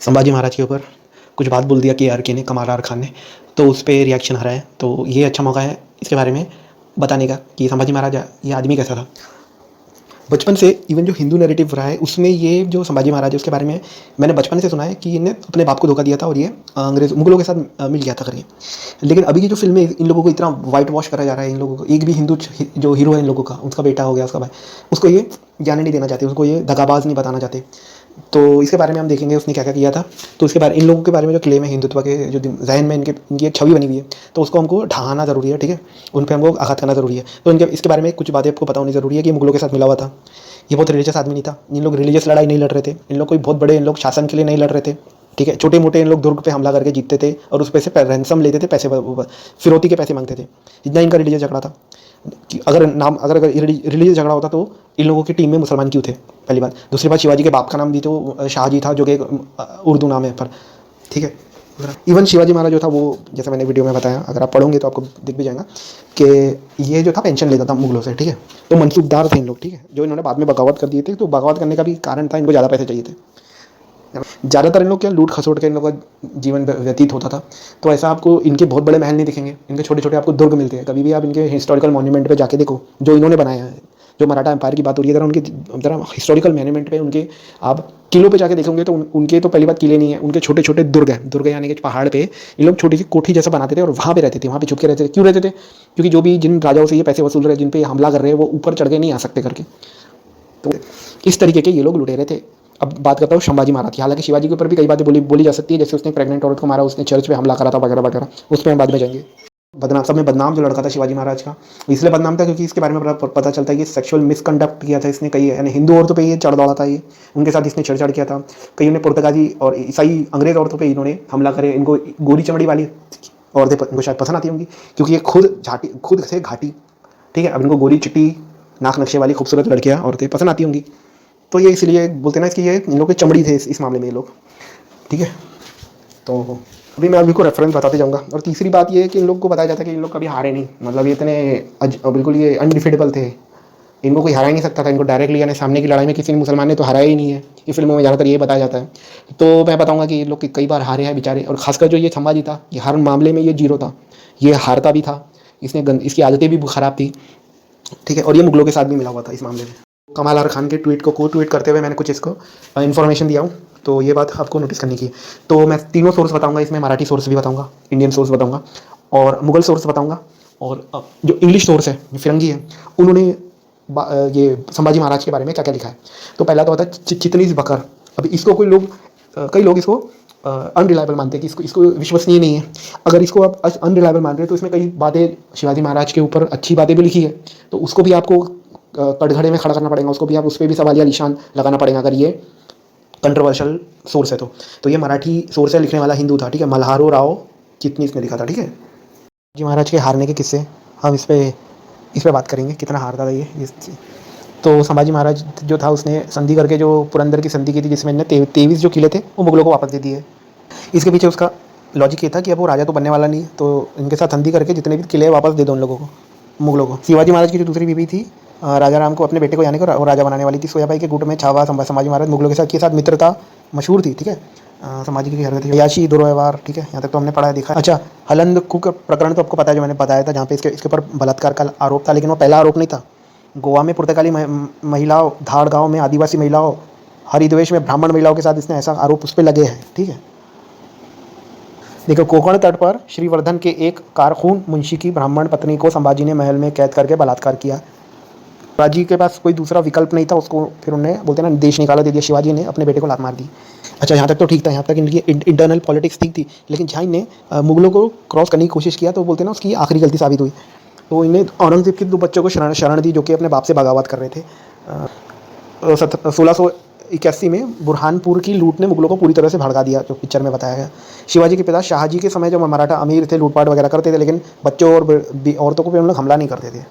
संभाजी महाराज के ऊपर कुछ बात बोल दिया KRK ने, कमाल आर खान ने, तो उस पर रिएक्शन आ रहा है। तो ये अच्छा मौका है इसके बारे में बताने का कि संभाजी महाराज ये आदमी कैसा था। बचपन से इवन जो हिंदू नैरेटिव रहा है उसमें ये जो संभाजी महाराज है उसके बारे में मैंने बचपन से सुना है कि इन्हें अपने बाप को धोखा दिया था और ये मुगलों के साथ मिल गया था करके। लेकिन अभी की जो फिल्म है इन लोगों को इतना वाइट वॉश करा जा रहा है, इन लोगों को एक भी हिंदू जो हीरो है इन लोगों का, उसका बेटा हो गया, उसका भाई, उसको ये जाने नहीं देना चाहते, उसको ये दगाबाज नहीं बताना चाहते। तो इसके बारे में हम देखेंगे उसने क्या क्या किया था। तो इसके बारे इन लोगों के बारे में जो क्लेम है हिंदुत्व के, जो जहन में इनकी एक छवि बनी हुई है, तो उसको हमको ढहाना ज़रूरी है, ठीक है, उन पर हमको आघात करना ज़रूरी है। तो इनके इसके बारे में कुछ बातें आपको पता होनी ज़रूरी है कि मुगलों के साथ मिला हुआ था। ये बहुत रिलीजियस आदमी नहीं था, इन लोग रिलीजियस लड़ाई नहीं लड़ रहे थे, इन लोग कोई बहुत बड़े इन लोग शासन के लिए नहीं लड़ रहे थे, ठीक है। छोटे मोटे इन लोग दुर्ग पे हमला करके जीतते थे और उस पैसे रैंसम लेते थे, पैसे फिरौती के पैसे मांगते थे। जितना इनका रिलीजियस झगड़ा था कि अगर रिलीजियस झगड़ा होता तो इन लोगों की टीम में मुसलमान क्यों थे, पहली बात। दूसरी बात, शिवाजी के बाप का नाम भी तो शाहजी था, जो कि उर्दू नाम है पर, ठीक है। इवन शिवाजी महाराज जो था वो, जैसे मैंने वीडियो में बताया, अगर आप पढ़ोगे तो आपको दिख भी जाएगा कि ये जो था पेंशन लेता था मुगलों से, ठीक है। तो मनसूबदार थे इन लोग, ठीक है, जो इन्होंने बाद में बगावत कर दिए थे। तो बगावत करने का भी कारण था, इनको ज़्यादा पैसे चाहिए थे। ज़्यादातर इन लोग क्या लूट खसोट के इन लोग का जीवन व्यतीत होता था। तो ऐसा आपको इनके बहुत बड़े महल नहीं दिखेंगे, इनके छोटे छोटे आपको दुर्ग मिलते हैं। कभी भी आप इनके हिस्टोरिकल मॉन्यूमेंट पे जाके देखो जो इन्होंने बनाया है, जो मराठा एम्पायर की बात हो रही है, जरा हिस्टोरिकल मॉन्यूमेंट पे उनके आप किलों पे जाके देखोगे तो उनके तो पहली बात किले नहीं है, उनके छोटे छोटे दुर्ग हैं। दुर्ग यानी कि पहाड़ पे इन लोग छोटी सी कोठी जैसा बनाते थे और वहाँ पे रहते थे, वहाँ पे छुप के रहते थे। क्यों रहते थे? क्योंकि जो भी जिन राजाओं से ये पैसे वसूल रहे, जिन पे हमला कर रहे हैं, वो ऊपर चढ़ के नहीं आ सकते करके। तो इस तरीके के ये लोग लुटेरे थे। अब बात करता हूँ संभाजी महाराज की। हालांकि शिवाजी के ऊपर भी कई बातें बोली जा सकती है, जैसे उसने प्रेग्नेंट औरत को मारा, उसने चर्च पे हमला करा था वगैरह वगैरह, उसमें हम बाद में जाएंगे। बदनाम, सब में बदनाम जो लड़का था शिवाजी महाराज का, इसलिए बदनाम था क्योंकि इसके बारे में पता चलता है कि सेक्सुअल मिसकंडक्ट किया था इसने, कई यानी हिंदू औरतों पे ये चढ़ दौड़ा था, ये उनके साथ इसने छेड़छाड़ किया था। कई ने पुर्तगाली और ईसाई अंग्रेज औरतों पे इन्होंने हमला करे। इनको गोरी चमड़ी वाली औरतें इनको शायद पसंद आती होंगी क्योंकि ये खुद से घाटी, ठीक है। अब इनको गोरी चिट्टी नाक नक्शे वाली खूबसूरत लड़कियाँ औरतें पसंद आती होंगी, तो ये इसलिए बोलते ना इसकी ये इन लोग की चमड़ी थे इस मामले में ये लोग, ठीक है। तो अभी मैं अभी को रेफरेंस बताते जाऊंगा। और तीसरी बात ये है कि इन लोग को बताया जाता है कि इन लोग कभी हारे नहीं, मतलब ये इतने बिल्कुल ये अनडिफिटेबल थे, इनको कोई हरा ही नहीं सकता था। इनको डायरेक्टली यानी सामने की लड़ाई में किसी मुसलमान ने तो हराया ही नहीं है। ये फिल्मों में ज़्यादातर ये बताया जाता है। तो मैं बताऊंगा कि ये लोग कई बार हारे हैं बेचारे, और खासकर जो ये संभाजी था, ये हर मामले में ये जीरो था, ये हारता भी था, इसकी आदतें भी ख़राब थी, ठीक है। और ये मुगलों के साथ भी मिला हुआ था इस मामले में। कमाल आर खान के ट्वीट को ट्वीट करते हुए मैंने कुछ इसको इन्फॉर्मेशन दिया हूँ, तो ये बात आपको नोटिस करनी की। तो मैं तीनों सोर्स बताऊंगा इसमें, मराठी सोर्स भी बताऊंगा, इंडियन सोर्स बताऊंगा और मुगल सोर्स बताऊंगा, और जो इंग्लिश सोर्स है, जो फिरंगी है, उन्होंने ये संभाजी महाराज के बारे में क्या क्या लिखा है। तो पहला तो होता है चितनीस बकर। अब इसको कई लोग इसको अनरिलायबल मानते हैं कि इसको विश्वसनीय नहीं है। अगर इसको आप अनरिलायबल मान रहे हैं तो इसमें कई बातें शिवाजी महाराज के ऊपर अच्छी बातें भी लिखी है, तो उसको भी आपको कटघरे में खड़ा करना पड़ेगा, उसको भी उस पर भी सवालिया निशान लगाना पड़ेगा अगर ये कंट्रोवर्शियल सोर्स है तो ये मराठी सोर्स है, लिखने वाला हिंदू था, ठीक है, मल्हारो राव चिटनीस ने लिखा था, ठीक है। जी महाराज के हारने के किस्से हम इस पर बात करेंगे, कितना हारता था ये। तो संभाजी महाराज जो था उसने संधि करके जो पुरंदर की संधि की थी, जिसमें इन्हें 23 जो किले थे वो मुगलों को वापस दे दिए। इसके पीछे उसका लॉजिक ये था कि अब वो राजा तो बनने वाला नहीं, तो इनके साथ संधि करके जितने भी किले वापस दे दो उन लोगों को, मुगलों को। शिवाजी महाराज की जो दूसरी बीवी थी राजा राम को अपने बेटे को यानी कि राजा बनाने वाली थी, सोयाबाई के गुट में छावा संभाजी महाराज मुगलों के साथ मित्रता मशहूर थी, ठीक है। समाजी की हरकत याशी दुर्व्यवहार, ठीक है, यहाँ तक तो हमने पढ़ा है देखा। अच्छा, हलंद कुक प्रकरण तो आपको पता है, जो मैंने बताया था, जहाँ पे इसके ऊपर बलात्कार का आरोप था, लेकिन वो पहला आरोप नहीं था। गोवा में पुर्तगाली महिलाओं, धार गाँव में आदिवासी महिलाओं, हरिद्वेश में ब्राह्मण महिलाओं के साथ इसने ऐसा आरोप उस पर लगे हैं, ठीक है। देखो, कोंकण तट पर श्रीवर्धन के एक कारकून मुंशी की ब्राह्मण पत्नी को संभाजी ने महल में कैद करके बलात्कार किया। शिवाजी के पास कोई दूसरा विकल्प नहीं था, उसको फिर उन्हें बोलते ना देश निकाला दे दिया। शिवाजी ने अपने बेटे को लात मार दी। अच्छा, यहाँ तक तो ठीक था, यहाँ तक इनकी इंटरनल पॉलिटिक्स ठीक थी, लेकिन जहाँ इन्हें मुगलों को क्रॉस करने की कोशिश किया तो बोलते ना उसकी आखिरी गलती साबित हुई। तो इन्हें औरंगजेब के 2 बच्चों को शरण दी, जो कि अपने बाप से बगावत कर रहे थे। 1681 में बुरहानपुर की लूट ने मुगलों को पूरी तरह से भड़का दिया, जो पिक्चर में बताया गया। शिवाजी के पिता शाहजी के समय जब मराठा अमीर थे, लूटपाट वगैरह करते थे, लेकिन बच्चों और औरतों को भी उन लोग हमला नहीं करते थे।